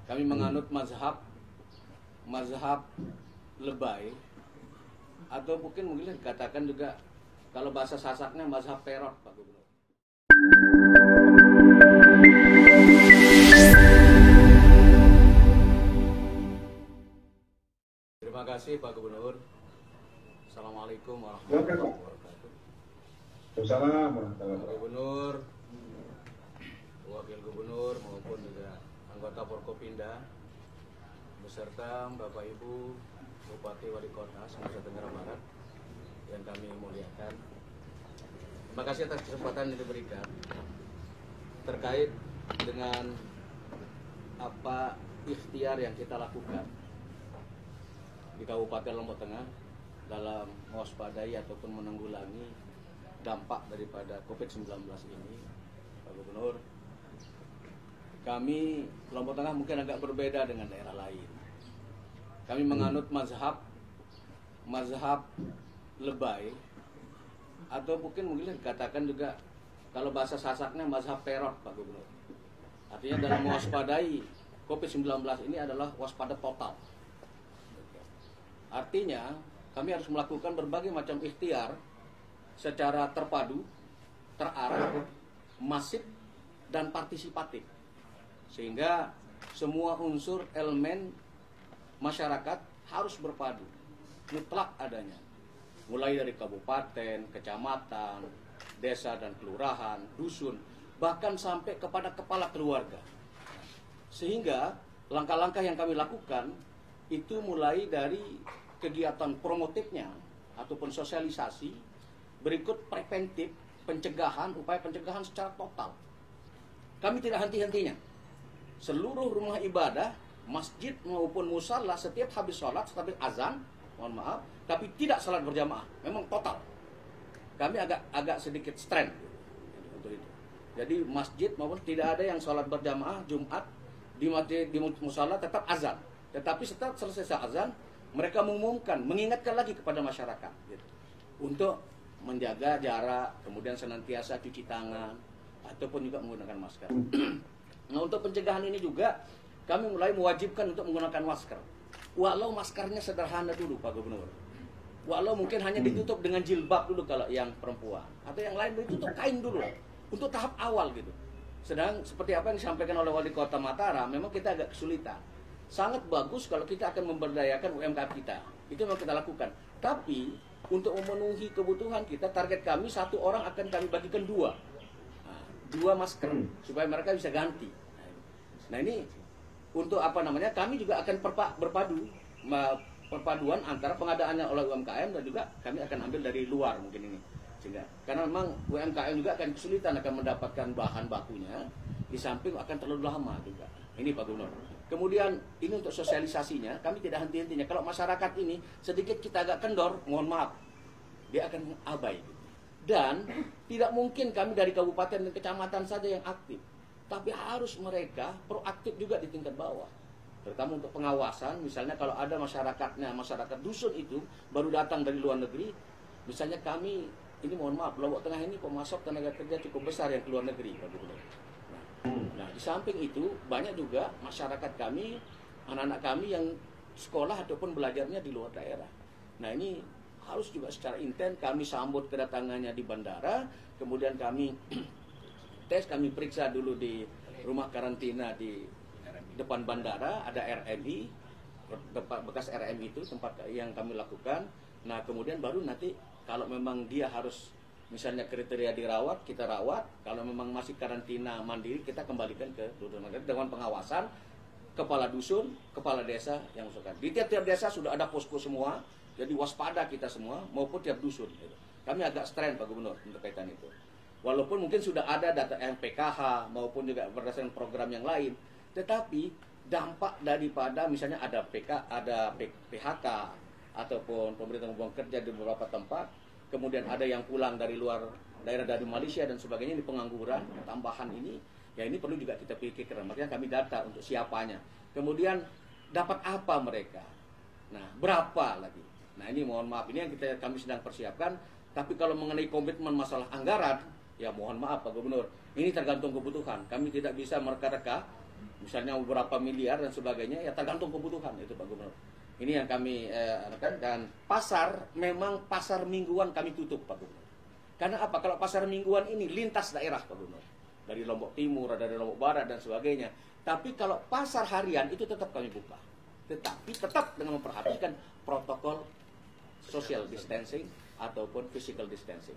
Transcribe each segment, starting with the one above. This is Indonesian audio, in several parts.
Kami menganut mazhab lebay, atau mungkin dikatakan juga kalau bahasa Sasaknya mazhab perot, Pak Gubernur. Terima kasih Pak Gubernur. Assalamualaikum warahmatullahi wabarakatuh. Assalamualaikum Pak Gubernur, Wakil Gubernur maupun juga anggota Forkopimda beserta Bapak Ibu Bupati Wali Kota Nusa Tenggara Barat yang kami muliakan. Terima kasih atas kesempatan yang diberikan terkait dengan apa ikhtiar yang kita lakukan di Kabupaten Lombok Tengah dalam mewaspadai ataupun menanggulangi dampak daripada COVID-19 ini. Pak Gubernur, kami Lombok Tengah mungkin agak berbeda dengan daerah lain. Kami menganut mazhab lebay, atau mungkin dikatakan juga kalau bahasa Sasaknya mazhab perot, Pak Gubernur. Artinya dalam mewaspadai COVID-19 ini adalah waspada total. Artinya kami harus melakukan berbagai macam ikhtiar secara terpadu, terarah, masif, dan partisipatif. Sehingga semua unsur elemen masyarakat harus berpadu, mutlak adanya. Mulai dari kabupaten, kecamatan, desa dan kelurahan, dusun, bahkan sampai kepada kepala keluarga. Sehingga langkah-langkah yang kami lakukan itu mulai dari kegiatan promotifnya ataupun sosialisasi, berikut preventif, pencegahan, upaya pencegahan secara total. Kami tidak henti-hentinya. Seluruh rumah ibadah, masjid maupun musala setiap habis sholat, setiap azan, mohon maaf, tapi tidak sholat berjamaah, memang total. Kami agak sedikit strength untuk itu. Jadi masjid maupun tidak ada yang sholat berjamaah Jumat di masjid, di musala tetap azan. Tetapi setelah selesai azan, mereka mengumumkan, mengingatkan lagi kepada masyarakat gitu, untuk menjaga jarak, kemudian senantiasa cuci tangan, ataupun juga menggunakan masker. Nah, untuk pencegahan ini juga kami mulai mewajibkan untuk menggunakan masker. Walau maskernya sederhana dulu, Pak Gubernur. Walau mungkin hanya ditutup dengan jilbab dulu kalau yang perempuan, atau yang lain ditutup kain dulu untuk tahap awal gitu. Sedang seperti apa yang disampaikan oleh Wali Kota Mataram, memang kita agak kesulitan. Sangat bagus kalau kita akan memberdayakan UMKM kita. Itu memang kita lakukan. Tapi untuk memenuhi kebutuhan kita, target kami satu orang akan kami bagikan dua masker supaya mereka bisa ganti. Nah ini untuk apa namanya? Kami juga akan perpaduan antara pengadaannya oleh UMKM dan juga kami akan ambil dari luar mungkin ini. Sehingga karena memang UMKM juga akan kesulitan akan mendapatkan bahan bakunya, di samping akan terlalu lama juga. Ini Pak Gubernur. Kemudian ini untuk sosialisasinya, kami tidak henti-hentinya. Kalau masyarakat ini sedikit kita agak kendor, mohon maaf, dia akan abai. Dan tidak mungkin kami dari kabupaten dan kecamatan saja yang aktif, tapi harus mereka proaktif juga di tingkat bawah. Terutama untuk pengawasan, misalnya kalau ada masyarakat dusun itu baru datang dari luar negeri, misalnya kami, ini mohon maaf, Lombok Tengah ini pemasok tenaga kerja cukup besar yang ke luar negeri, Pak Gubernur. Nah, di samping itu banyak juga masyarakat kami, anak-anak kami yang sekolah ataupun belajarnya di luar daerah. Nah, ini harus juga secara intens kami sambut kedatangannya di bandara, kemudian kami tes, kami periksa dulu di rumah karantina di depan bandara, ada RMI, bekas RMI itu tempat yang kami lakukan. Nah, kemudian baru nanti kalau memang dia harus misalnya kriteria dirawat, kita rawat. Kalau memang masih karantina mandiri, kita kembalikan ke dusun dengan pengawasan kepala dusun, kepala desa yang usulkan. Di tiap-tiap desa sudah ada posko semua, jadi waspada kita semua maupun tiap dusun. Kami agak strength, Pak Gubernur, untuk kaitan itu. Walaupun mungkin sudah ada data PKH maupun juga berdasarkan program yang lain, tetapi dampak daripada misalnya ada PHK ataupun pemerintah membuang kerja di beberapa tempat, kemudian ada yang pulang dari luar daerah, dari Malaysia dan sebagainya, di pengangguran tambahan ini, ya ini perlu juga kita pikirkan. Makanya kami data untuk siapanya. Kemudian dapat apa mereka? Nah, berapa lagi? Nah, ini mohon maaf, ini yang kami sedang persiapkan. Tapi kalau mengenai komitmen masalah anggaran, ya mohon maaf Pak Gubernur, ini tergantung kebutuhan. Kami tidak bisa mereka-reka misalnya beberapa miliar dan sebagainya, ya tergantung kebutuhan itu Pak Gubernur. Ini yang kami dan pasar, memang pasar mingguan kami tutup Pak Gubernur. Karena apa? Kalau pasar mingguan ini lintas daerah Pak Gubernur, dari Lombok Timur, dari Lombok Barat dan sebagainya. Tapi kalau pasar harian itu tetap kami buka, tetapi tetap dengan memperhatikan protokol social distancing ataupun physical distancing.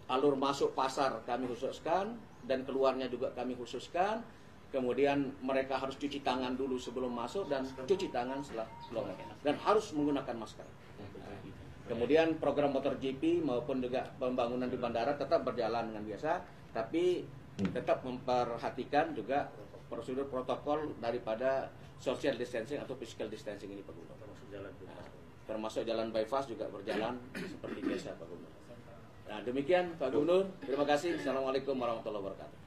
Alur masuk pasar kami khususkan dan keluarnya juga kami khususkan. Kemudian mereka harus cuci tangan dulu sebelum masuk dan cuci tangan setelah keluar. Dan harus menggunakan masker. Kemudian program MotoGP maupun juga pembangunan di bandara tetap berjalan dengan biasa. Tapi tetap memperhatikan juga prosedur protokol daripada social distancing atau physical distancing ini Pak Gubernur. Termasuk jalan bypass juga berjalan seperti biasa Pak Gubernur. Nah demikian Pak Gubernur. Terima kasih. Assalamualaikum warahmatullahi wabarakatuh.